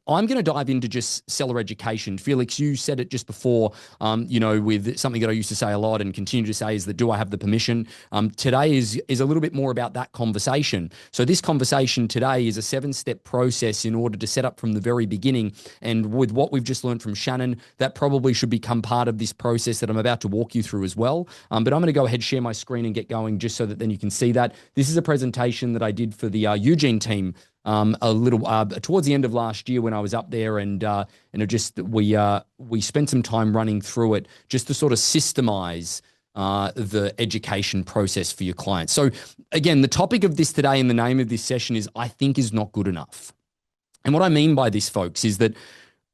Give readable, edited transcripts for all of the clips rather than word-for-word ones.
I'm going to dive into just seller education. Felix, you said it just before, with something that I used to say a lot and continue to say is that, do I have the permission? Today is a little bit more about that conversation. So this conversation today is a 7-step process in order to set up from the very beginning. And with what we've just learned from Shannon, that probably should become part of this process that I'm about to walk you through as well. But I'm going to go ahead, share my screen and get going just so that then you can see that. This is a presentation that I did for the Eugene team a little towards the end of last year when I was up there, and we spent some time running through it just to sort of systemize the education process for your clients. So again, the topic of this today and the name of this session is "I think is not good enough." And what I mean by this, folks, is that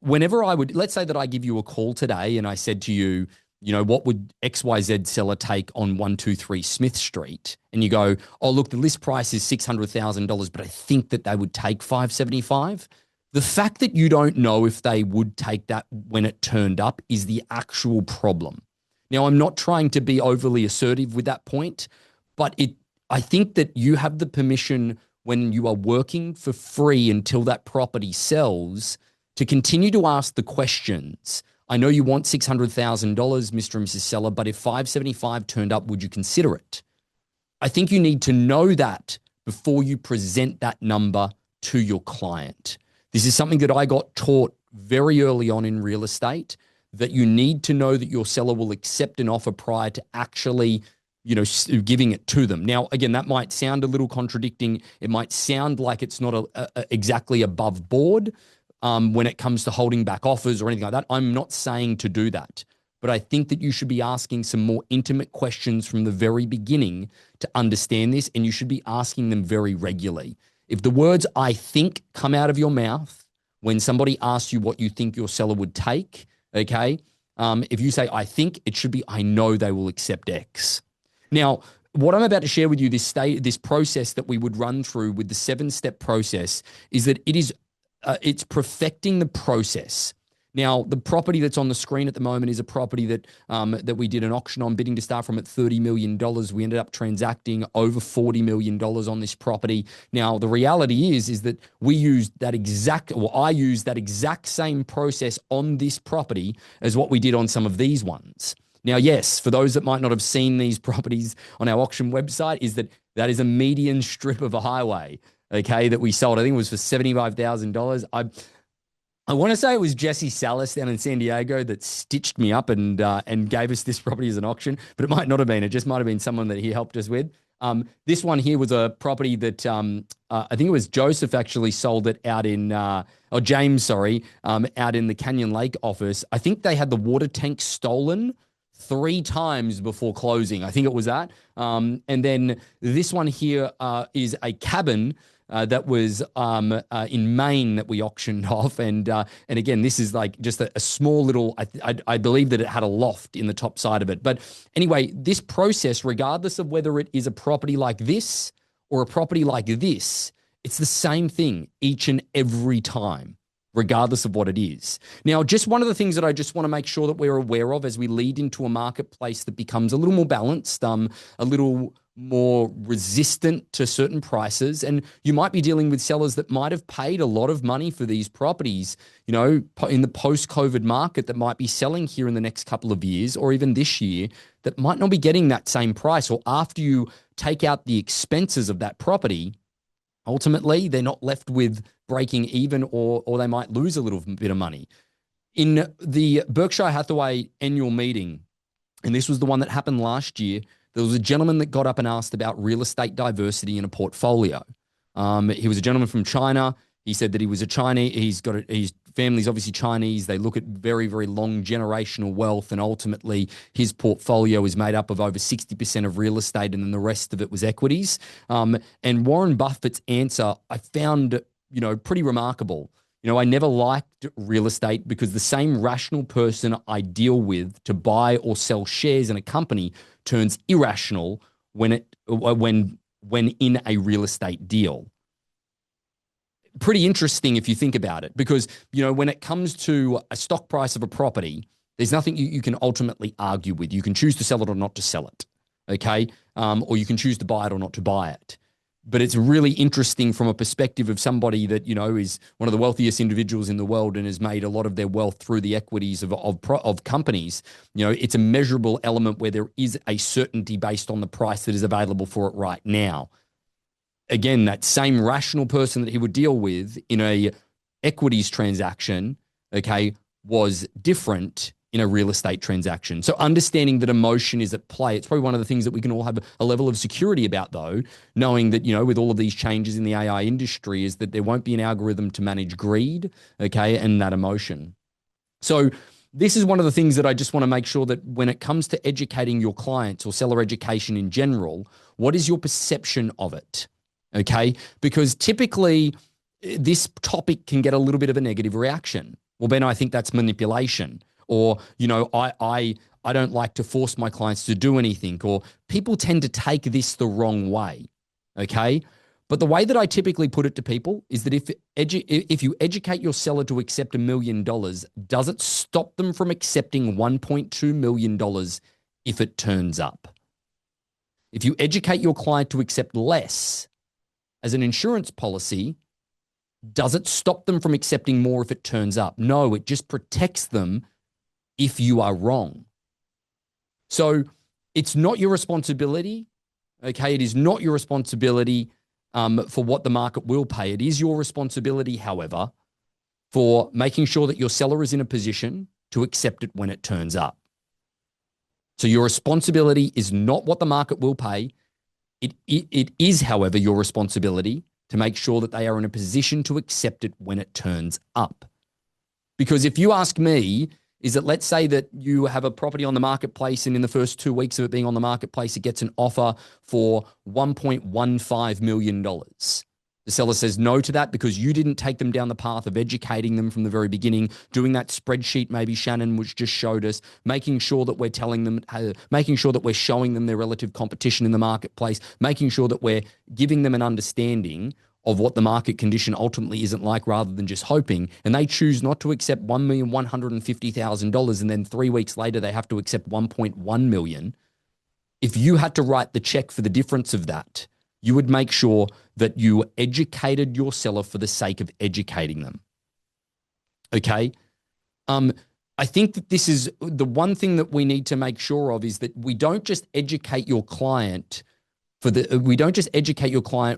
whenever let's say that I give you a call today and I said to you, what would XYZ seller take on 123 Smith Street? And you go, oh, look, the list price is $600,000, but I think that they would take 575. The fact that you don't know if they would take that when it turned up is the actual problem. Now, I'm not trying to be overly assertive with that point, but I think that you have the permission when you are working for free until that property sells to continue to ask the questions. I know you want $600,000, Mr. and Mrs. Seller, but if 575 turned up, would you consider it? I think you need to know that before you present that number to your client. This is something that I got taught very early on in real estate, that you need to know that your seller will accept an offer prior to actually, giving it to them. Now, again, that might sound a little contradicting. It might sound like it's not exactly above board, when it comes to holding back offers or anything like that. I'm not saying to do that, but I think that you should be asking some more intimate questions from the very beginning to understand this, and you should be asking them very regularly. If the words "I think" come out of your mouth when somebody asks you what you think your seller would take, okay, if you say "I think," it should be "I know they will accept X." Now, what I'm about to share with you, this process that we would run through with the 7-step process, is that it's perfecting the process. Now, the property that's on the screen at the moment is a property that we did an auction on, bidding to start from at $30 million. We ended up transacting over $40 million on this property. Now, the reality is that I used that exact same process on this property as what we did on some of these ones. Now, yes, for those that might not have seen these properties on our auction website, that is a median strip of a highway, okay, that we sold. I think it was for $75,000. I want to say it was Jesse Salas down in San Diego that stitched me up and gave us this property as an auction, but it might not have been. It just might have been someone that he helped us with. This one here was a property that I think it was Joseph actually sold it out in, James, sorry, out in the Canyon Lake office. I think they had the water tank stolen 3 times before closing. I think it was that. And then this one here is a cabin that was in Maine that we auctioned off. And again, this is like just a small little, I believe that it had a loft in the top side of it. But anyway, this process, regardless of whether it is a property like this or a property like this, it's the same thing each and every time, regardless of what it is. Now, just one of the things that I just want to make sure that we're aware of as we lead into a marketplace that becomes a little more balanced, a little more resistant to certain prices, and you might be dealing with sellers that might have paid a lot of money for these properties, in the post-COVID market, that might be selling here in the next couple of years or even this year, that might not be getting that same price, or after you take out the expenses of that property, ultimately they're not left with breaking even, or they might lose a little bit of money. In the Berkshire Hathaway annual meeting, and this was the one that happened last year, there was a gentleman that got up and asked about real estate diversity in a portfolio. He was a gentleman from China. He said that he was a Chinese. His family's obviously Chinese. They look at very, very long generational wealth, and ultimately his portfolio is made up of over 60% of real estate, and then the rest of it was equities. And Warren Buffett's answer I found, pretty remarkable. I never liked real estate because the same rational person I deal with to buy or sell shares in a company turns irrational when in a real estate deal. Pretty interesting if you think about it, because when it comes to a stock price of a property, there's nothing you can ultimately argue with. You can choose to sell it or not to sell it, okay? Or you can choose to buy it or not to buy it. but it's really interesting from a perspective of somebody that, is one of the wealthiest individuals in the world and has made a lot of their wealth through the equities of companies. It's a measurable element where there is a certainty based on the price that is available for it right now. Again, that same rational person that he would deal with in a equities transaction, okay, was different in a real estate transaction. So understanding that emotion is at play, it's probably one of the things that we can all have a level of security about, though, knowing that, with all of these changes in the AI industry, is that there won't be an algorithm to manage greed, okay, and that emotion. So this is one of the things that I just want to make sure that when it comes to educating your clients or seller education in general, what is your perception of it? Okay, because typically this topic can get a little bit of a negative reaction. Well, Ben, I think that's manipulation. Or, I don't like to force my clients to do anything. Or people tend to take this the wrong way. Okay. But the way that I typically put it to people is that if you educate your seller to accept $1 million, does it stop them from accepting $1.2 million if it turns up? If you educate your client to accept less as an insurance policy, does it stop them from accepting more if it turns up? No, it just protects them if you are wrong. So it's not your responsibility, okay? It is not your responsibility for what the market will pay. It is your responsibility, however, for making sure that your seller is in a position to accept it when it turns up. So your responsibility is not what the market will pay. It is, however, your responsibility to make sure that they are in a position to accept it when it turns up. Because if you ask me, is that let's say that you have a property on the marketplace and in the first 2 weeks of it being on the marketplace, it gets an offer for $1.15 million. The seller says no to that because you didn't take them down the path of educating them from the very beginning, doing that spreadsheet maybe Shannon which just showed us, making sure that we're telling them, making sure that we're showing them their relative competition in the marketplace, making sure that we're giving them an understanding of what the market condition ultimately isn't like rather than just hoping, and they choose not to accept $1,150,000 and then 3 weeks later they have to accept $1.1 million. If you had to write the check for the difference of that, you would make sure that you educated your seller for the sake of educating them. Okay? I think that this is the one thing that we need to make sure of, is that we don't just educate your client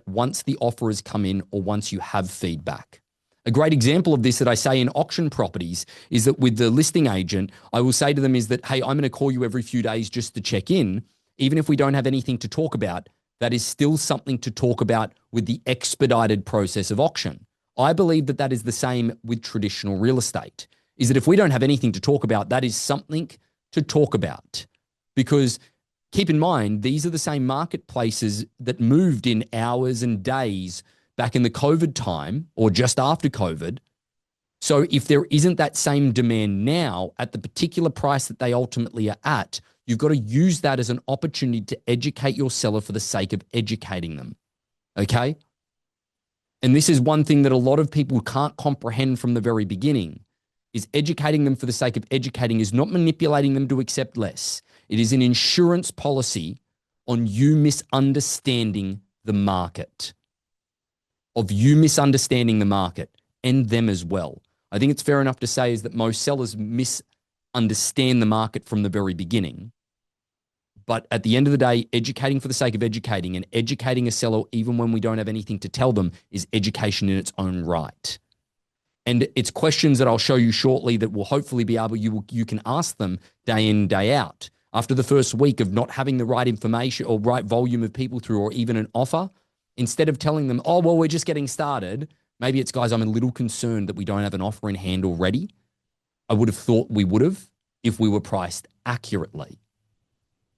once the offer has come in or once you have feedback. A great example of this that I say in auction properties is that with the listing agent, I will say to them is that, hey, I'm going to call you every few days just to check in. Even if we don't have anything to talk about, that is still something to talk about with the expedited process of auction. I believe that that is the same with traditional real estate, is that if we don't have anything to talk about, that is something to talk about. Because keep in mind, these are the same marketplaces that moved in hours and days back in the COVID time or just after COVID. So if there isn't that same demand now at the particular price that they ultimately are at, you've got to use that as an opportunity to educate your seller for the sake of educating them. Okay? And this is one thing that a lot of people can't comprehend from the very beginning, is educating them for the sake of educating is not manipulating them to accept less. It is an insurance policy on you misunderstanding the market, of you misunderstanding the market and them as well. I think it's fair enough to say is that most sellers misunderstand the market from the very beginning. But at the end of the day, educating for the sake of educating and educating a seller, even when we don't have anything to tell them, is education in its own right. And it's questions that I'll show you shortly that will hopefully be able, you can ask them day in, day out. After the first week of not having the right information or right volume of people through or even an offer, instead of telling them, oh, well, we're just getting started, maybe it's, guys, I'm a little concerned that we don't have an offer in hand already. I would have thought we would have if we were priced accurately.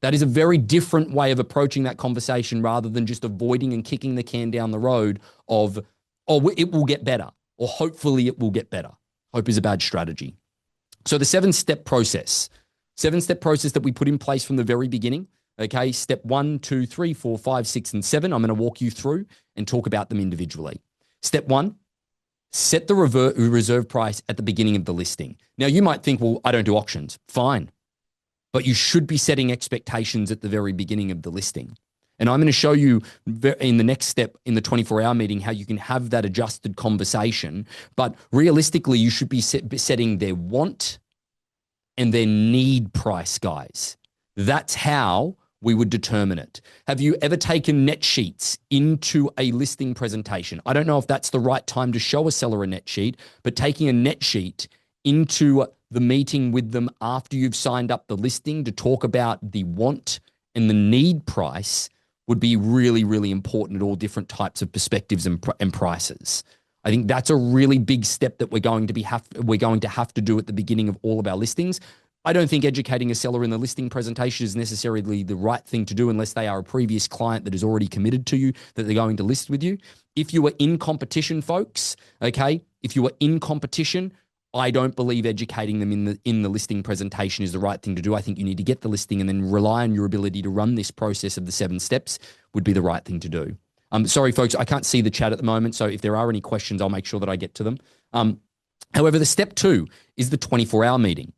That is a very different way of approaching that conversation rather than just avoiding and kicking the can down the road of, oh, it will get better, or hopefully it will get better. Hope is a bad strategy. So the seven-step process that we put in place from the very beginning. Okay, step 1, 2, 3, 4, 5, 6, and 7. I'm going to walk you through and talk about them individually. Step 1, set the reserve price at the beginning of the listing. Now, you might think, well, I don't do auctions. Fine. But you should be setting expectations at the very beginning of the listing. And I'm going to show you in the next step in the 24-hour meeting how you can have that adjusted conversation. But realistically, you should be setting their want and their need price, guys. That's how we would determine it. Have you ever taken net sheets into a listing presentation? I don't know if that's the right time to show a seller a net sheet, but taking a net sheet into the meeting with them after you've signed up the listing to talk about the want and the need price would be really, really important at all different types of perspectives and prices. I think that's a really big step that we're going to have to do at the beginning of all of our listings. I don't think educating a seller in the listing presentation is necessarily the right thing to do unless they are a previous client that is already committed to you that they're going to list with you. If you are in competition, folks, okay, if you are in competition, I don't believe educating them in the listing presentation is the right thing to do. I think you need to get the listing and then rely on your ability to run this process of the 7 steps would be the right thing to do. Sorry, folks, I can't see the chat at the moment, so if there are any questions, I'll make sure that I get to them. However, the step 2 is the 24-hour meeting.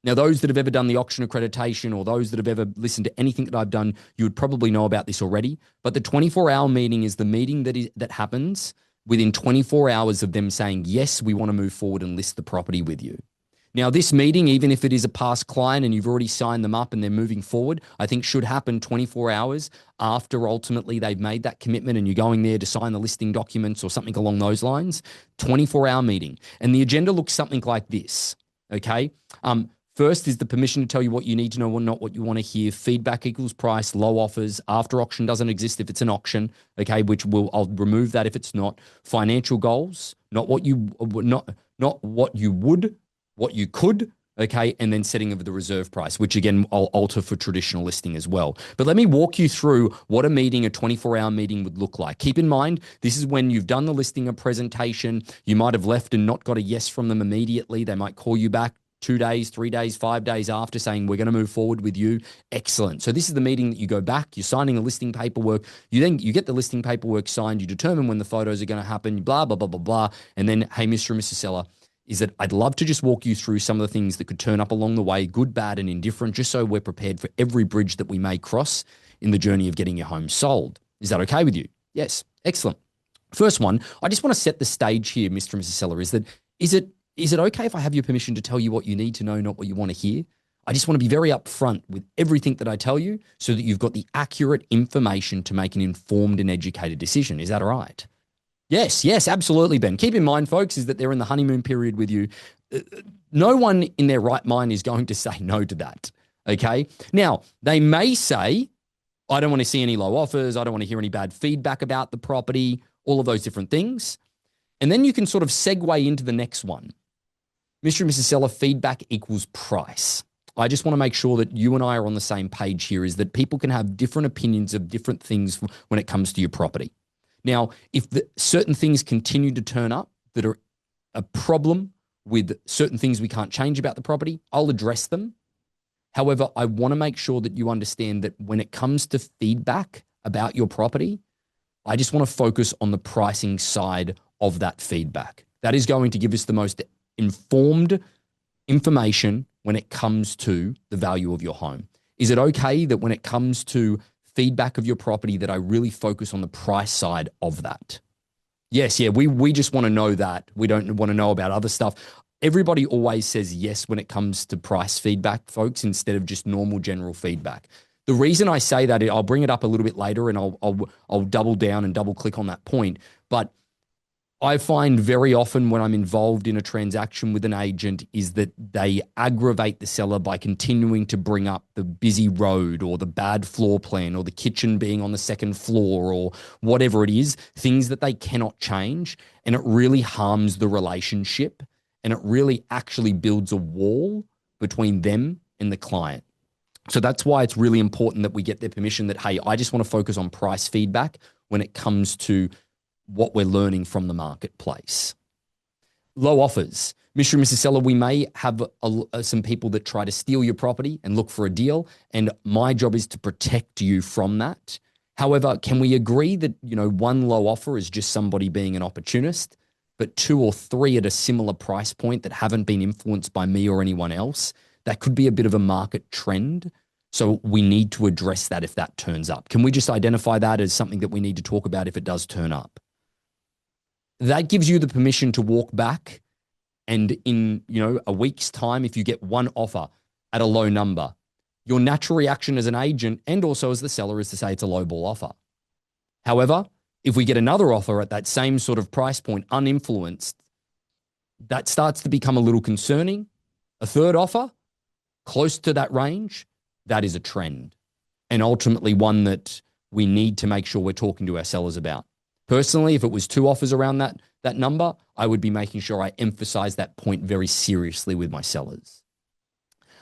Now, those that have ever done the auction accreditation or those that have ever listened to anything that I've done, you would probably know about this already. But the 24-hour meeting is the meeting that happens within 24 hours of them saying, yes, we want to move forward and list the property with you. Now, this meeting, even if it is a past client and you've already signed them up and they're moving forward, I think should happen 24 hours after ultimately they've made that commitment and you're going there to sign the listing documents or something along those lines. 24-hour meeting. And the agenda looks something like this, okay? First is the permission to tell you what you need to know or not what you want to hear. Feedback equals price, low offers. After auction doesn't exist if it's an auction, okay, I'll remove that if it's not. Financial goals, not what you would, what you could, okay, and then setting of the reserve price, which again, I'll alter for traditional listing as well. But let me walk you through what a 24-hour meeting would look like. Keep in mind, this is when you've done the listing, a presentation, you might have left and not got a yes from them immediately. They might call you back 2 days, 3 days, 5 days after saying, we're going to move forward with you. Excellent. So this is the meeting that you go back, you're signing the listing paperwork. You get the listing paperwork signed. You determine when the photos are going to happen, blah, blah, blah, blah, blah. And then, hey, Mr. and Mrs. Seller, is that I'd love to just walk you through some of the things that could turn up along the way, good, bad, and indifferent, just so we're prepared for every bridge that we may cross in the journey of getting your home sold. Is that okay with you? Yes. Excellent. First one, I just want to set the stage here, Mr. and Mrs. Seller, is it okay if I have your permission to tell you what you need to know, not what you want to hear? I just want to be very upfront with everything that I tell you so that you've got the accurate information to make an informed and educated decision. Is that all right? Yes, absolutely, Ben. Keep in mind, folks, is that they're in the honeymoon period with you. No one in their right mind is going to say no to that, okay? Now, they may say, I don't want to see any low offers. I don't want to hear any bad feedback about the property, all of those different things. And then you can sort of segue into the next one. Mr. and Mrs. Seller, feedback equals price. I just want to make sure that you and I are on the same page here, is that people can have different opinions of different things when it comes to your property. Now, if certain things continue to turn up that are a problem with certain things we can't change about the property, I'll address them. However, I want to make sure that you understand that when it comes to feedback about your property, I just want to focus on the pricing side of that feedback. That is going to give us the most informed information when it comes to the value of your home. Is it okay that when it comes to feedback of your property that I really focus on the price side of that? Yes, we just want to know that. We don't want to know about other stuff. Everybody always says yes when it comes to price feedback, folks, instead of just normal general feedback. The reason I say that, I'll bring it up a little bit later and I'll double down and double click on that point, but I find very often when I'm involved in a transaction with an agent is that they aggravate the seller by continuing to bring up the busy road or the bad floor plan or the kitchen being on the second floor or whatever it is, things that they cannot change. And it really harms the relationship and it really actually builds a wall between them and the client. So that's why it's really important that we get their permission that, hey, I just want to focus on price feedback when it comes to what we're learning from the marketplace. Low offers. Mr. and Mrs. Seller, we may have some people that try to steal your property and look for a deal, and my job is to protect you from that. However, can we agree that, one low offer is just somebody being an opportunist, but 2 or 3 at a similar price point that haven't been influenced by me or anyone else, that could be a bit of a market trend. So we need to address that if that turns up. Can we just identify that as something that we need to talk about if it does turn up? That gives you the permission to walk back, and in, a week's time, if you get one offer at a low number, your natural reaction as an agent and also as the seller is to say it's a low ball offer. However, if we get another offer at that same sort of price point, uninfluenced, that starts to become a little concerning. A third offer, close to that range, that is a trend, and ultimately one that we need to make sure we're talking to our sellers about. Personally, if it was two offers around that number, I would be making sure I emphasize that point very seriously with my sellers.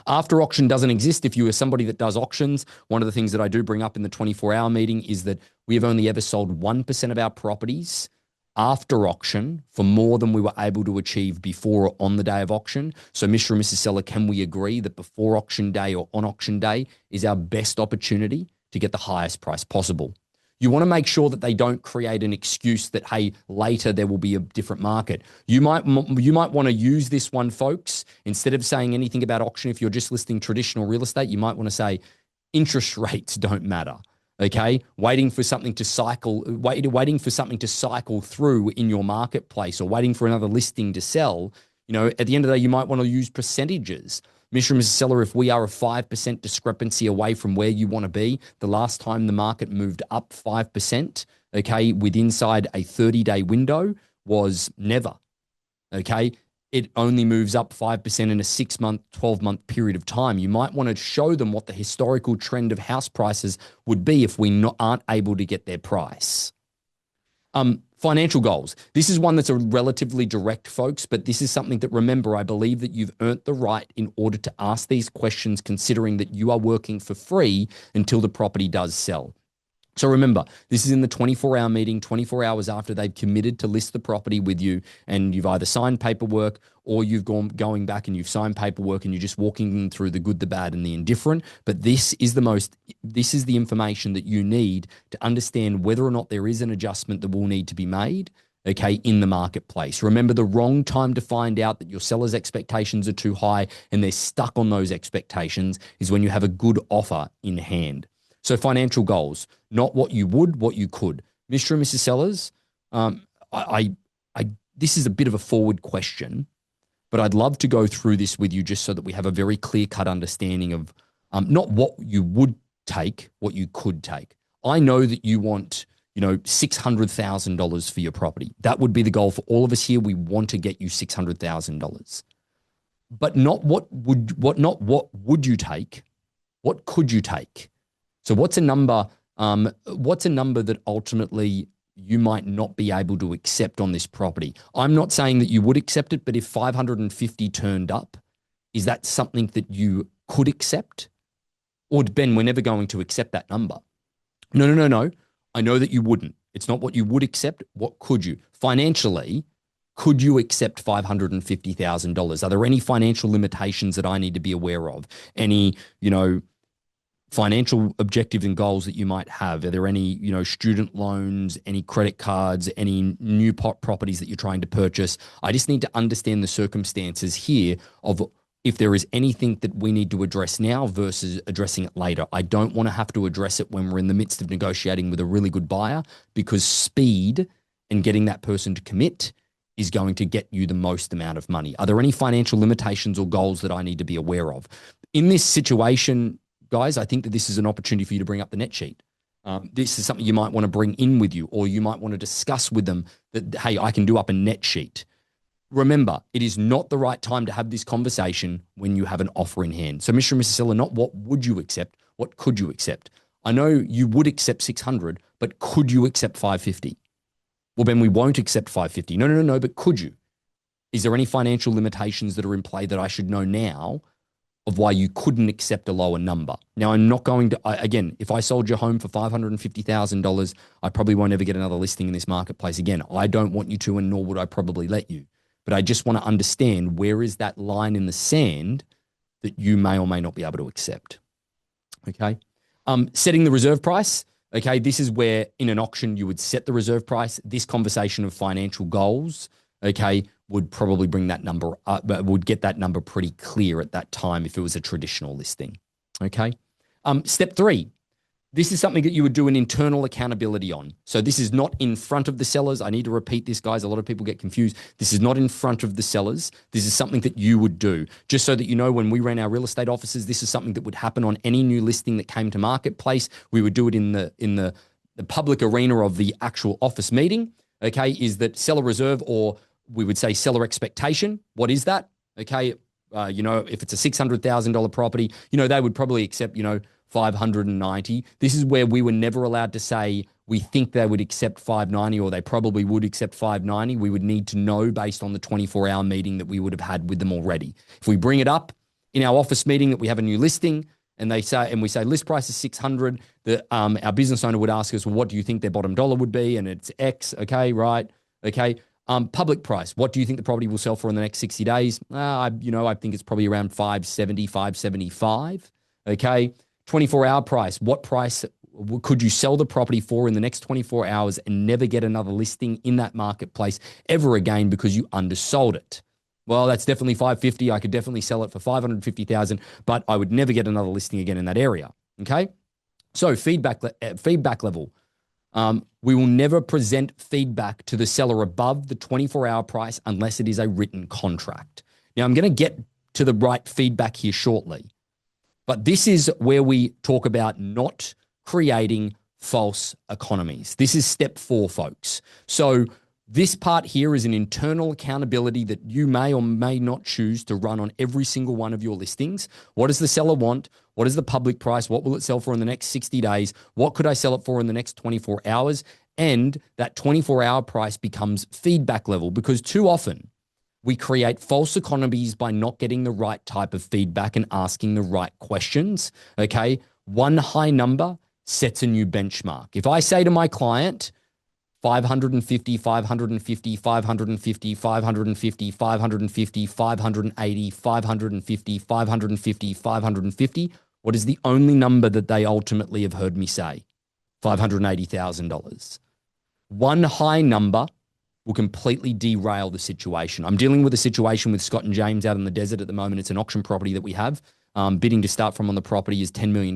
After auction doesn't exist. If you are somebody that does auctions, one of the things that I do bring up in the 24-hour meeting is that we have only ever sold 1% of our properties after auction for more than we were able to achieve before or on the day of auction. So Mr. and Mrs. Seller, can we agree that before auction day or on auction day is our best opportunity to get the highest price possible? You want to make sure that they don't create an excuse that, hey, later there will be a different market. You might want to use this one, folks. Instead of saying anything about auction, if you're just listing traditional real estate, you might want to say interest rates don't matter. Okay, waiting for something to cycle through in your marketplace, or waiting for another listing to sell. At the end of the day, you might want to use percentages. Mr. and Mrs. Seller, if we are a 5% discrepancy away from where you want to be, the last time the market moved up 5%, okay, with inside a 30-day window was never, okay? It only moves up 5% in a 6-month, 12-month period of time. You might want to show them what the historical trend of house prices would be if we aren't able to get their price. Financial goals. This is one that's a relatively direct, folks, but this is something that, remember, I believe that you've earned the right in order to ask these questions, considering that you are working for free until the property does sell. So remember, this is in the 24-hour meeting, 24 hours after they've committed to list the property with you, and you've either signed paperwork or you've going back and you've signed paperwork and you're just walking them through the good, the bad, and the indifferent. But this is the information that you need to understand whether or not there is an adjustment that will need to be made, okay, in the marketplace. Remember, the wrong time to find out that your seller's expectations are too high and they're stuck on those expectations is when you have a good offer in hand. So financial goals, not what you would, what you could. Mr. and Mrs. Sellers, this is a bit of a forward question, but I'd love to go through this with you just so that we have a very clear-cut understanding of not what you would take, what you could take. I know that you want, $600,000 for your property. That would be the goal for all of us here. We want to get you $600,000, but not what would you take? What could you take? So what's a number that ultimately you might not be able to accept on this property? I'm not saying that you would accept it, but if 550 turned up, is that something that you could accept? Or Ben, we're never going to accept that number. No. I know that you wouldn't. It's not what you would accept. What could you? Financially, could you accept $550,000? Are there any financial limitations that I need to be aware of? Any, financial objectives and goals that you might have? Are there any, student loans, any credit cards, any new properties that you're trying to purchase? I just need to understand the circumstances here of if there is anything that we need to address now versus addressing it later. I don't want to have to address it when we're in the midst of negotiating with a really good buyer, because speed and getting that person to commit is going to get you the most amount of money. Are there any financial limitations or goals that I need to be aware of? In this situation, guys, I think that this is an opportunity for you to bring up the net sheet. This is something you might want to bring in with you, or you might want to discuss with them that, hey, I can do up a net sheet. Remember, it is not the right time to have this conversation when you have an offer in hand. So Mr. and Mrs. Seller, not what would you accept, what could you accept? I know you would accept 600, but could you accept 550? Well, Ben, we won't accept 550. No, but could you? Is there any financial limitations that are in play that I should know now of why you couldn't accept a lower number? Now, I'm not going to, again, if I sold your home for $550,000, I probably won't ever get another listing in this marketplace again. I don't want you to, and nor would I probably let you. But I just want to understand, where is that line in the sand that you may or may not be able to accept? Okay. Setting the reserve price. Okay. This is where in an auction you would set the reserve price. This conversation of financial goals, okay, would probably bring that number up, would get that number pretty clear at that time if it was a traditional listing. Okay. Step 3. This is something that you would do an internal accountability on. So this is not in front of the sellers. I need to repeat this, guys. A lot of people get confused. This is not in front of the sellers. This is something that you would do. Just so that you know, when we ran our real estate offices, this is something that would happen on any new listing that came to marketplace. We would do it in the public arena of the actual office meeting. Okay, is that seller reserve, or we would say seller expectation? What is that? Okay, if it's a $600,000 property, they would probably accept, 590. This is where we were never allowed to say we think they would accept 590 or they probably would accept 590. We would need to know based on the 24-hour meeting that we would have had with them already. If we bring it up in our office meeting that we have a new listing and we say list price is 600, our business owner would ask us, well, what do you think their bottom dollar would be? And it's X. Okay, right. Okay. Public price. What do you think the property will sell for in the next 60 days? I think it's probably around 570, 575. Okay. 24-hour price. What price could you sell the property for in the next 24 hours and never get another listing in that marketplace ever again because you undersold it? Well, that's definitely 550. I could definitely sell it for 550,000, but I would never get another listing again in that area. Okay. So feedback level. We will never present feedback to the seller above the 24-hour price unless it is a written contract. Now, I'm going to get to the right feedback here shortly, but this is where we talk about not creating false economies. This is step 4, folks. So this part here is an internal accountability that you may or may not choose to run on every single one of your listings. What does the seller want? What is the public price? What will it sell for in the next 60 days? What could I sell it for in the next 24 hours? And that 24-hour price becomes feedback level, because too often we create false economies by not getting the right type of feedback and asking the right questions. Okay. One high number sets a new benchmark. If I say to my client, 550, 550, 550, 550, 550, 580, 550, 550, 550, what is the only number that they ultimately have heard me say? $580,000. One high number will completely derail the situation. I'm dealing with a situation with Scott and James out in the desert at the moment. It's an auction property that we have. Bidding to start from on the property is $10 million.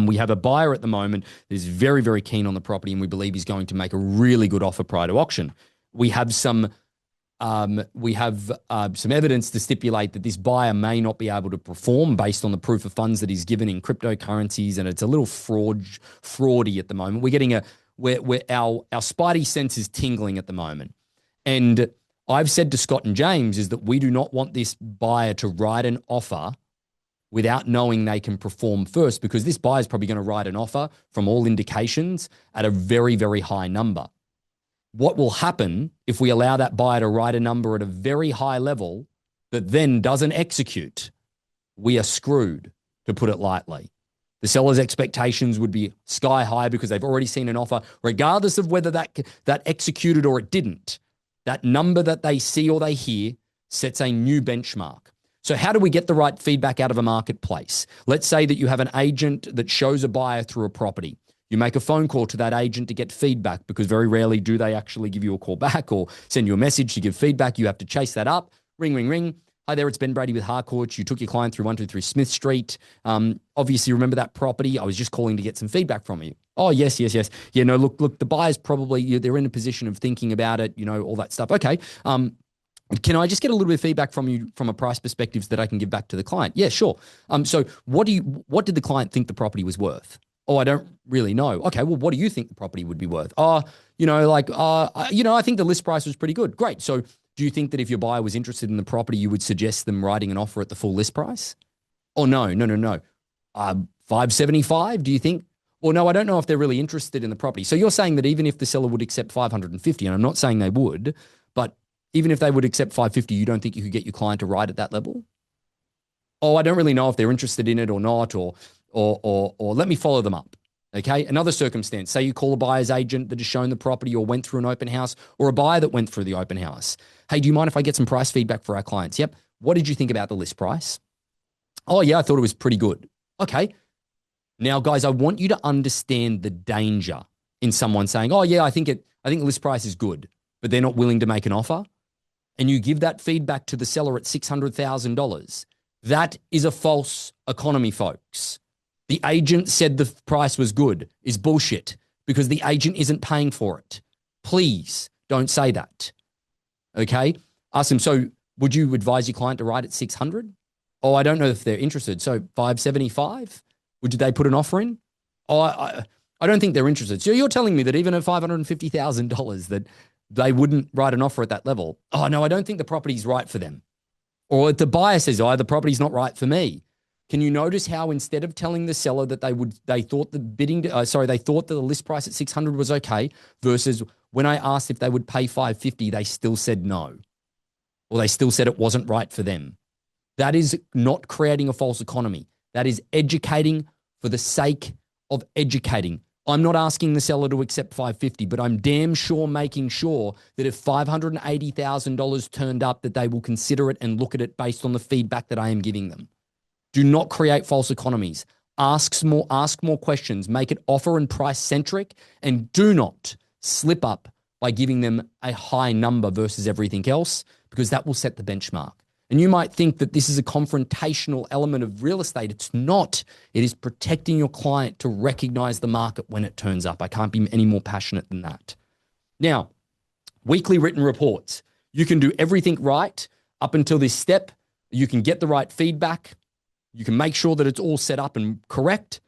We have a buyer at the moment that is very, very keen on the property, and we believe he's going to make a really good offer prior to auction. We have some evidence to stipulate that this buyer may not be able to perform based on the proof of funds that he's given in cryptocurrencies, and it's a little fraudy at the moment. We're getting our spidey sense is tingling at the moment, and I've said to Scott and James is that we do not want this buyer to write an offer without knowing they can perform first, because this buyer is probably going to write an offer from all indications at a very, very high number. What will happen if we allow that buyer to write a number at a very high level that then doesn't execute? We are screwed, to put it lightly. The seller's expectations would be sky high because they've already seen an offer, regardless of whether that executed or it didn't. That number that they see or they hear sets a new benchmark. So how do we get the right feedback out of a marketplace? Let's say that you have an agent that shows a buyer through a property. You make a phone call to that agent to get feedback, because very rarely do they actually give you a call back or send you a message to give feedback. You have to chase that up. Ring, ring, ring. Hi there, it's Ben Brady with Harcourt. You took your client through 123 Smith Street. Obviously, remember that property? I was just calling to get some feedback from you. Oh, yes. Yeah, no, look, the buyer's probably, they're in a position of thinking about it, all that stuff. Okay. Can I just get a little bit of feedback from you from a price perspective so that I can give back to the client? Yeah, sure. So what did the client think the property was worth? Oh, I don't really know. Okay, well, what do you think the property would be worth? I think the list price was pretty good. Great. So do you think that if your buyer was interested in the property, you would suggest them writing an offer at the full list price? Oh, no. 575, do you think? Well, no, I don't know if they're really interested in the property. So you're saying that even if the seller would accept 550, and I'm not saying they would, but even if they would accept 550, you don't think you could get your client to write at that level? Oh, I don't really know if they're interested in it or not, or let me follow them up. Okay. Another circumstance, say you call a buyer's agent that has shown the property or went through an open house, or a buyer that went through the open house. Hey, do you mind if I get some price feedback for our clients? Yep. What did you think about the list price? Oh yeah, I thought it was pretty good. Okay. Now, guys, I want you to understand the danger in someone saying, oh yeah, I think the list price is good, but they're not willing to make an offer. And you give that feedback to the seller at $600,000. That is a false economy, folks. The agent said the price was good is bullshit because the agent isn't paying for it. Please don't say that. Okay? Ask them, so would you advise your client to write at 600? Oh, I don't know if they're interested. So 575? Would they put an offer in? Oh, I don't think they're interested. So you're telling me that even at $550,000 that they wouldn't write an offer at that level? Oh, no, I don't think the property's right for them. Or if the buyer says, oh, the property's not right for me. Can you notice how instead of telling the seller that they thought the list price at 600 was okay, versus when I asked if they would pay 550, they still said no, or they still said it wasn't right for them. That is not creating a false economy. That is educating for the sake of educating. I'm not asking the seller to accept 550, but I'm damn sure making sure that if $580,000 turned up, that they will consider it and look at it based on the feedback that I am giving them. Do not create false economies. Ask more questions. Make it offer and price centric, and do not slip up by giving them a high number versus everything else, because that will set the benchmark. And you might think that this is a confrontational element of real estate. It's not. It is protecting your client to recognize the market when it turns up. I can't be any more passionate than that. Now, weekly written reports. You can do everything right up until this step. You can get the right feedback. You can make sure that it's all set up and correct,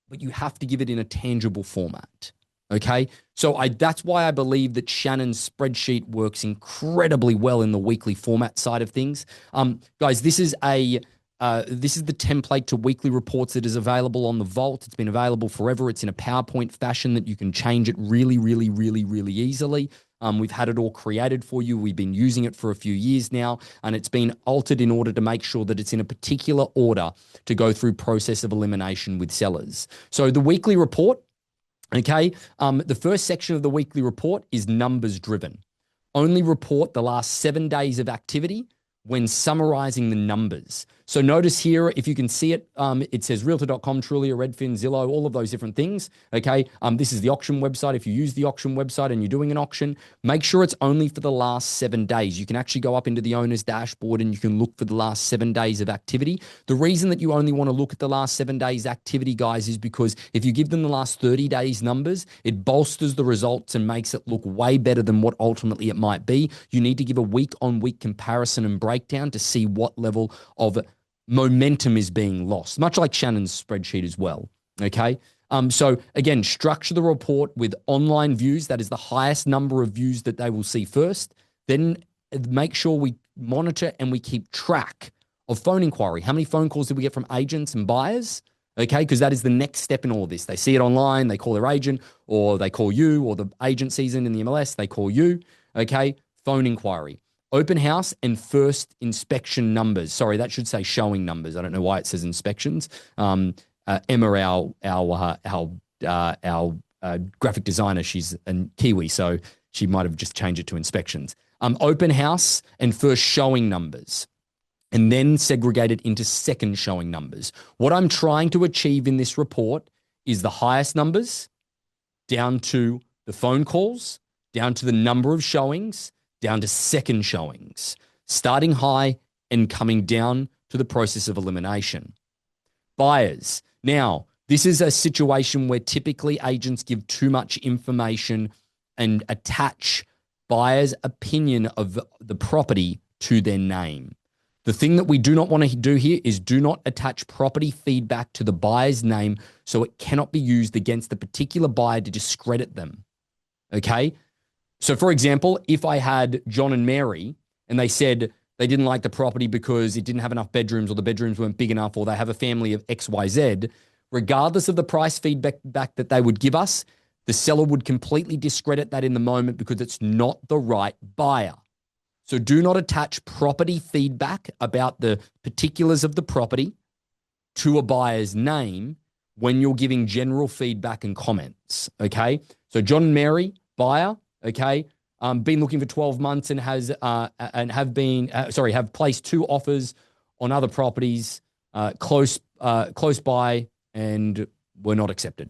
but you have to give it in a tangible format. Okay. So that's why I believe that Shannon's spreadsheet works incredibly well in the weekly format side of things. Guys, this is the template to weekly reports that is available on the Vault. It's been available forever. It's in a PowerPoint fashion that you can change it really, really, really, really easily. We've had it all created for you. We've been using it for a few years now, and it's been altered in order to make sure that it's in a particular order to go through process of elimination with sellers. So the weekly report, okay, the first section of the weekly report is numbers driven. Only report the last 7 days of activity when summarizing the numbers. So notice here, if you can see it, it says Realtor.com, Trulia, Redfin, Zillow, all of those different things. Okay, this is the auction website. If you use the auction website and you're doing an auction, make sure it's only for the last 7 days. You can actually go up into the owner's dashboard and you can look for the last 7 days of activity. The reason that you only want to look at the last 7 days activity, guys, is because if you give them the last 30 days numbers, it bolsters the results and makes it look way better than what ultimately it might be. You need to give a week-on-week comparison and breakdown to see what level of momentum is being lost, much like Shannon's spreadsheet as well, okay? So again, structure the report with online views. That is the highest number of views that they will see first. Then make sure we monitor and we keep track of phone inquiry. How many phone calls did we get from agents and buyers? Okay, because that is the next step in all of this. They see it online, they call their agent, or they call you, or the agent sees it in the MLS, they call you, okay? Phone inquiry. Open house and first inspection numbers. Sorry, that should say showing numbers. I don't know why it says inspections. Emma, our graphic designer, she's a Kiwi, so she might have just changed it to inspections. Open house and first showing numbers, and then segregate it into second showing numbers. What I'm trying to achieve in this report is the highest numbers down to the phone calls, down to the number of showings, down to second showings, starting high and coming down to the process of elimination. Buyers. Now, this is a situation where typically agents give too much information and attach buyer's opinion of the property to their name. The thing that we do not want to do here is do not attach property feedback to the buyer's name so it cannot be used against the particular buyer to discredit them. Okay? So, for example, if I had John and Mary and they said they didn't like the property because it didn't have enough bedrooms or the bedrooms weren't big enough or they have a family of XYZ, regardless of the price feedback that they would give us, the seller would completely discredit that in the moment because it's not the right buyer. So do not attach property feedback about the particulars of the property to a buyer's name when you're giving general feedback and comments, okay? So John and Mary, buyer, okay, been looking for 12 months and have placed 2 offers on other properties close by and were not accepted.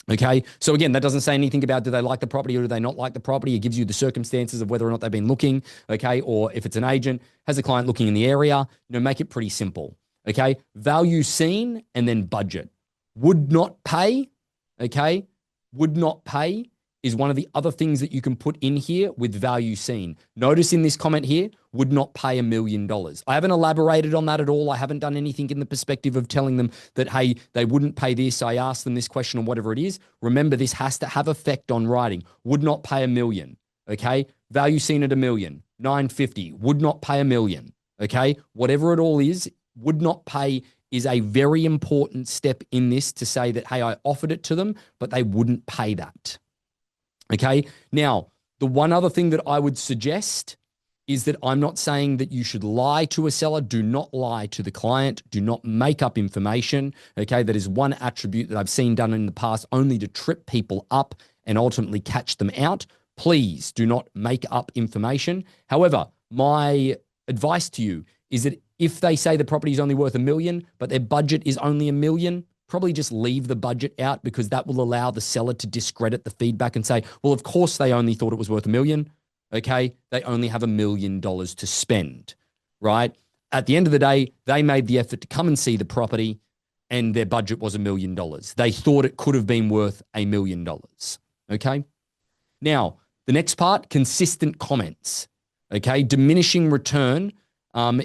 Okay, so again, that doesn't say anything about do they like the property or do they not like the property. It gives you the circumstances of whether or not they've been looking, okay, or if it's an agent, has a client looking in the area, make it pretty simple. Okay. Value seen and then budget. Would not pay. Okay. Would not pay is one of the other things that you can put in here with value seen. Notice in this comment here, would not pay $1 million. I haven't elaborated on that at all. I haven't done anything in the perspective of telling them that, hey, they wouldn't pay this. I asked them this question or whatever it is. Remember, this has to have effect on writing. Would not pay $1 million. Okay. Value seen at $1 million. 950. Would not pay $1 million. Okay. Whatever it all is, would not pay is a very important step in this to say that, hey, I offered it to them, but they wouldn't pay that. Okay. Now, the one other thing that I would suggest is that I'm not saying that you should lie to a seller. Do not lie to the client. Do not make up information. Okay. That is one attribute that I've seen done in the past only to trip people up and ultimately catch them out. Please do not make up information. However, my advice to you is that if they say the property is only worth $1 million, but their budget is only $1 million, probably just leave the budget out, because that will allow the seller to discredit the feedback and say, well, of course they only thought it was worth $1 million. Okay. They only have $1 million to spend, right? At the end of the day, they made the effort to come and see the property and their budget was $1 million. They thought it could have been worth $1 million. Okay. Now, the next part, consistent comments. Okay. Diminishing return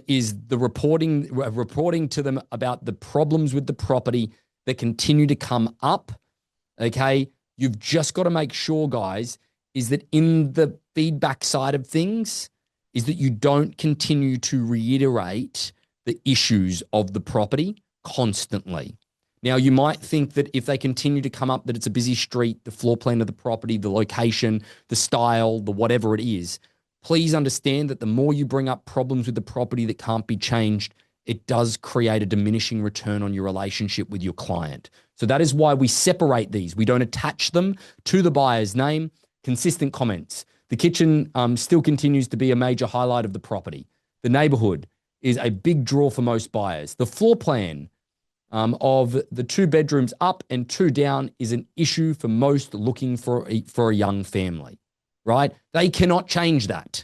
is the reporting to them about the problems with the property that continue to come up. Okay. You've just got to make sure, guys, is that in the feedback side of things, is that you don't continue to reiterate the issues of the property constantly. Now, you might think that if they continue to come up, that it's a busy street, the floor plan of the property, the location, the style, the whatever it is, please understand that the more you bring up problems with the property that can't be changed, it does create a diminishing return on your relationship with your client. So that is why we separate these. We don't attach them to the buyer's name. Consistent comments. The kitchen still continues to be a major highlight of the property. The neighborhood is a big draw for most buyers. The floor plan of the 2 bedrooms up and 2 down is an issue for most looking for a young family, right? They cannot change that.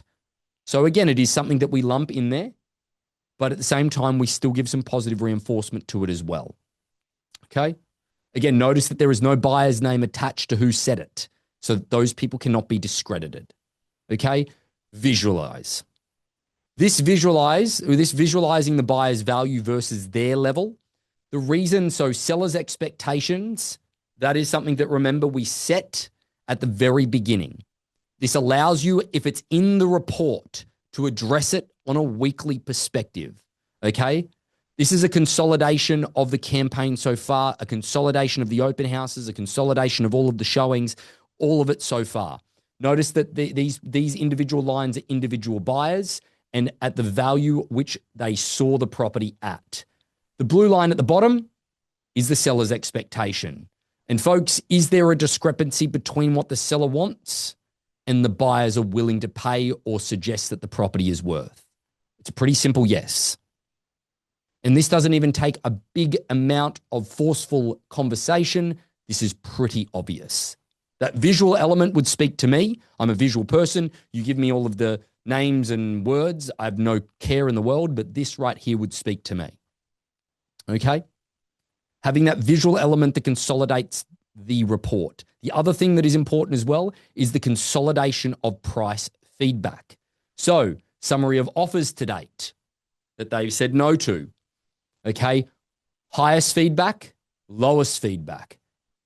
So again, it is something that we lump in there, but at the same time, we still give some positive reinforcement to it as well. Okay. Again, notice that there is no buyer's name attached to who said it. So those people cannot be discredited. Okay. Visualize. This visualizing the buyer's value versus their level. The reason, so sellers' expectations, that is something that, remember, we set at the very beginning. This allows you, if it's in the report, to address it on a weekly perspective, okay? This is a consolidation of the campaign so far, a consolidation of the open houses, a consolidation of all of the showings, all of it so far. Notice that these individual lines are individual buyers and at the value which they saw the property at. The blue line at the bottom is the seller's expectation. And folks, is there a discrepancy between what the seller wants and the buyers are willing to pay or suggest that the property is worth? It's a pretty simple yes. And this doesn't even take a big amount of forceful conversation. This is pretty obvious. That visual element would speak to me. I'm a visual person. You give me all of the names and words, I have no care in the world, but this right here would speak to me. Okay? Having that visual element that consolidates the report. The other thing that is important as well is the consolidation of price feedback. So, summary of offers to date that they've said no to. Okay? Highest feedback, lowest feedback,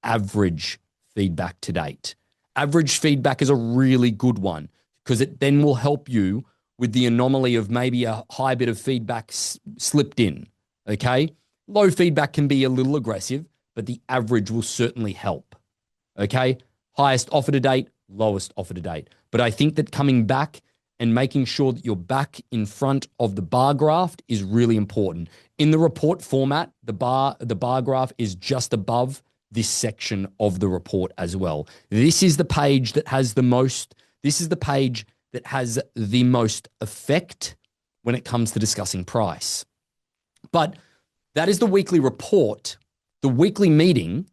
average feedback to date. Average feedback is a really good one because it then will help you with the anomaly of maybe a high bit of feedback slipped in. Okay? Low feedback can be a little aggressive, but the average will certainly help. Okay? Highest offer to date, lowest offer to date. But I think that coming back and making sure that you're back in front of the bar graph is really important. In the report format, the bar graph is just above this section of the report as well. This is the page that has the most effect when it comes to discussing price. But that is the weekly report. The weekly meeting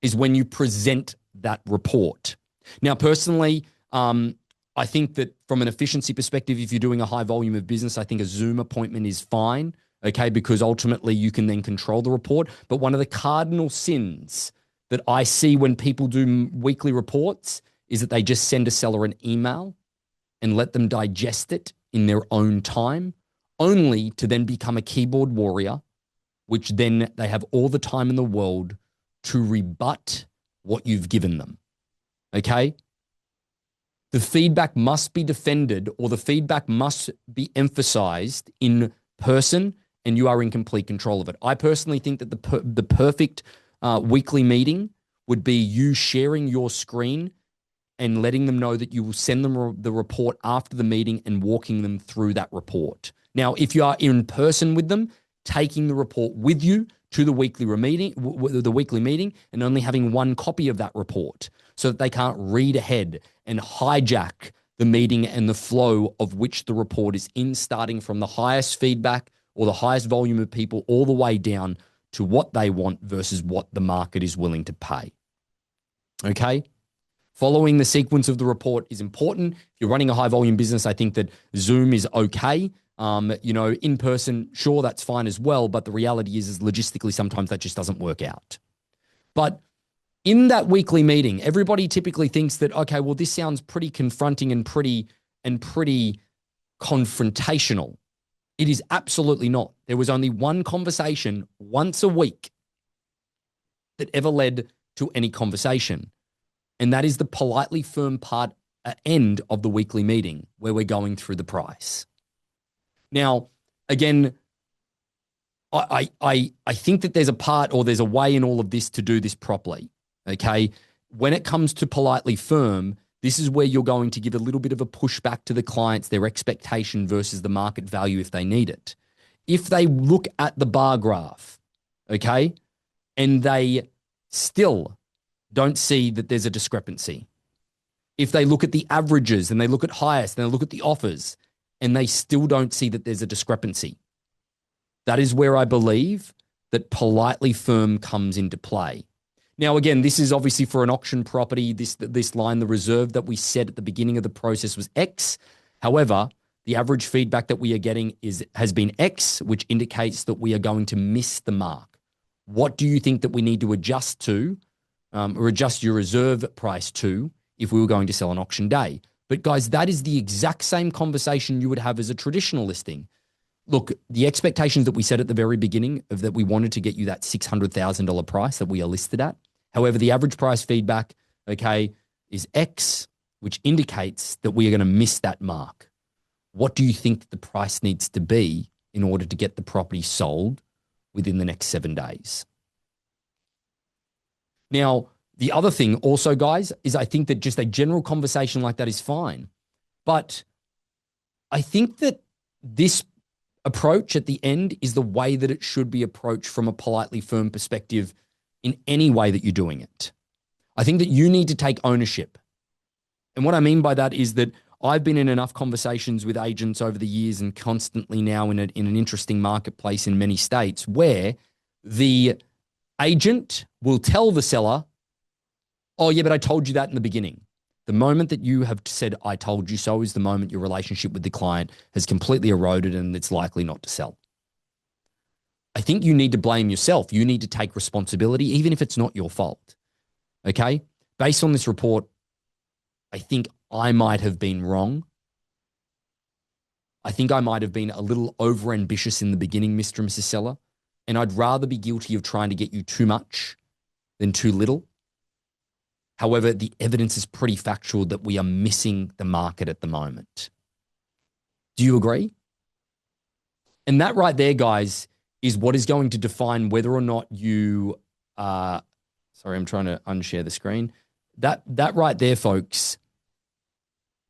is when you present that report. Now, personally, I think that from an efficiency perspective, if you're doing a high volume of business, I think a Zoom appointment is fine. okay, because ultimately you can then control the report. But one of the cardinal sins that I see when people do weekly reports is that they just send a seller an email and let them digest it in their own time, only to then become a keyboard warrior, which then they have all the time in the world to rebut what you've given them. Okay? The feedback must be defended, or the feedback must be emphasized in person, and you are in complete control of it. I personally think that the perfect weekly meeting would be you sharing your screen and letting them know that you will send them the report after the meeting and walking them through that report. Now, if you are in person with them, taking the report with you to the weekly meeting and only having one copy of that report so that they can't read ahead and hijack the meeting and the flow of which the report is in, starting from the highest feedback or the highest volume of people all the way down to what they want versus what the market is willing to pay. Okay? Following the sequence of the report is important. If you're running a high volume business, I think that Zoom is okay. In person, sure, that's fine as well. But the reality is logistically, sometimes that just doesn't work out. But in that weekly meeting, everybody typically thinks that, okay, well, this sounds pretty confronting and pretty confrontational. It is absolutely not. There was only one conversation once a week that ever led to any conversation. And that is the politely firm part end of the weekly meeting where we're going through the price. Now, again, I think that there's a part or there's a way in all of this to do this properly, okay? When it comes to politely firm, this is where you're going to give a little bit of a pushback to the clients, their expectation versus the market value if they need it. If they look at the bar graph, okay, and they still don't see that there's a discrepancy. If they look at the averages and they look at highest and they look at the offers and they still don't see that there's a discrepancy, that is where I believe that politely firm comes into play. Now, again, this is obviously for an auction property. This line, the reserve that we set at the beginning of the process was X. However, the average feedback that we are getting has been X, which indicates that we are going to miss the mark. What do you think that we need to adjust to or adjust your reserve price to if we were going to sell on auction day? But guys, that is the exact same conversation you would have as a traditional listing. Look, the expectations that we set at the very beginning of that we wanted to get you that $600,000 price that we are listed at. However, the average price feedback, okay, is X, which indicates that we are going to miss that mark. What do you think that the price needs to be in order to get the property sold within the next 7 days? Now, the other thing also, guys, is I think that just a general conversation like that is fine. But I think that this approach at the end is the way that it should be approached from a politely firm perspective in any way that you're doing it. I think that you need to take ownership. And what I mean by that is that I've been in enough conversations with agents over the years and constantly now in an interesting marketplace in many states where the agent will tell the seller, oh, yeah, but I told you that in the beginning. The moment that you have said, I told you so, is the moment your relationship with the client has completely eroded and it's likely not to sell. I think you need to blame yourself. You need to take responsibility, even if it's not your fault. Okay? Based on this report, I think I might have been wrong. I think I might have been a little overambitious in the beginning, Mr. and Mrs. Seller, and I'd rather be guilty of trying to get you too much than too little. However, the evidence is pretty factual that we are missing the market at the moment. Do you agree? And that right there, guys, is what is going to define whether or not you are, sorry, I'm trying to unshare the screen. That right there, folks,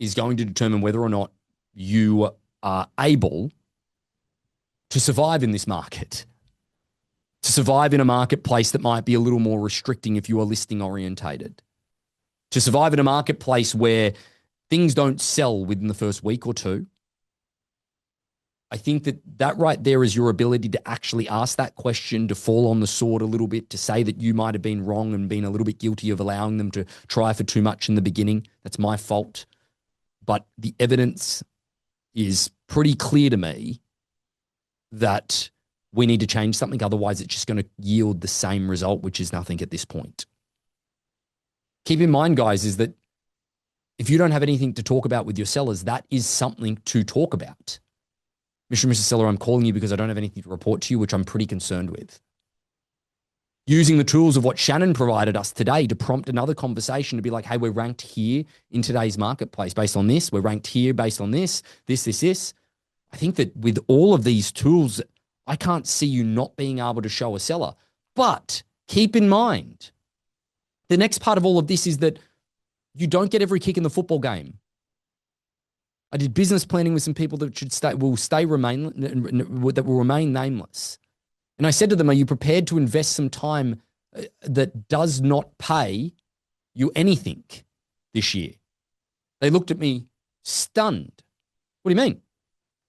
is going to determine whether or not you are able to survive in this market, to survive in a marketplace that might be a little more restricting if you are listing orientated, to survive in a marketplace where things don't sell within the first week or two. I think that right there is your ability to actually ask that question, to fall on the sword a little bit, to say that you might have been wrong and been a little bit guilty of allowing them to try for too much in the beginning. That's my fault. But the evidence is pretty clear to me that we need to change something. Otherwise, it's just going to yield the same result, which is nothing at this point. Keep in mind, guys, is that if you don't have anything to talk about with your sellers, that is something to talk about. Mr. and Mrs. Seller, I'm calling you because I don't have anything to report to you, which I'm pretty concerned with. Using the tools of what Shannon provided us today to prompt another conversation to be like, hey, we're ranked here in today's marketplace based on this. We're ranked here based on this. I think that with all of these tools, I can't see you not being able to show a seller. But keep in mind, the next part of all of this is that you don't get every kick in the football game. I did business planning with some people that will remain nameless. And I said to them, are you prepared to invest some time that does not pay you anything this year? They looked at me stunned. What do you mean?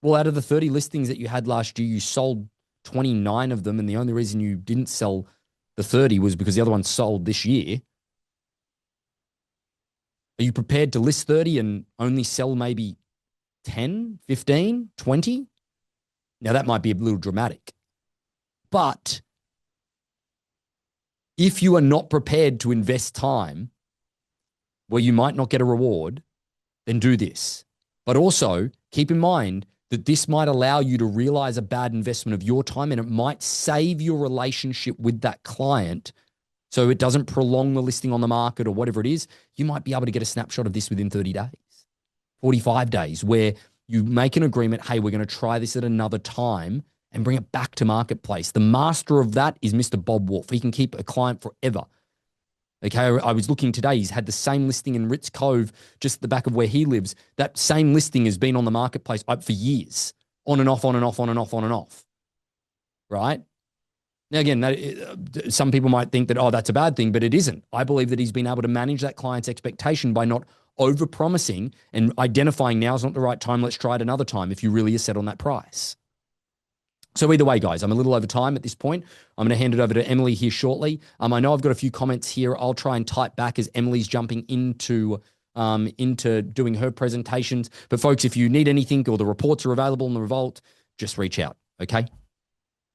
Well, out of the 30 listings that you had last year, you sold 29 of them. And the only reason you didn't sell the 30 was because the other one sold this year. Are you prepared to list 30 and only sell maybe 10, 15, 20? Now, that might be a little dramatic. But if you are not prepared to invest time where you might not get a reward, then do this. But also keep in mind that this might allow you to realize a bad investment of your time, and it might save your relationship with that client so it doesn't prolong the listing on the market or whatever it is. You might be able to get a snapshot of this within 30 days, 45 days, where you make an agreement, hey, we're going to try this at another time and bring it back to marketplace. The master of that is Mr. Bob Wolf. He can keep a client forever. Okay, I was looking today. He's had the same listing in Ritz Cove, just at the back of where he lives. That same listing has been on the marketplace for years, on and off, on and off, on and off, on and off. Right? Now, again, some people might think that, oh, that's a bad thing, but it isn't. I believe that he's been able to manage that client's expectation by not over-promising and identifying now's not the right time, let's try it another time if you really are set on that price. So either way, guys, I'm a little over time at this point. I'm going to hand it over to Emily here shortly. I know I've got a few comments here. I'll try and type back as Emily's jumping into doing her presentations. But folks, if you need anything or the reports are available in the Revolt, just reach out, okay?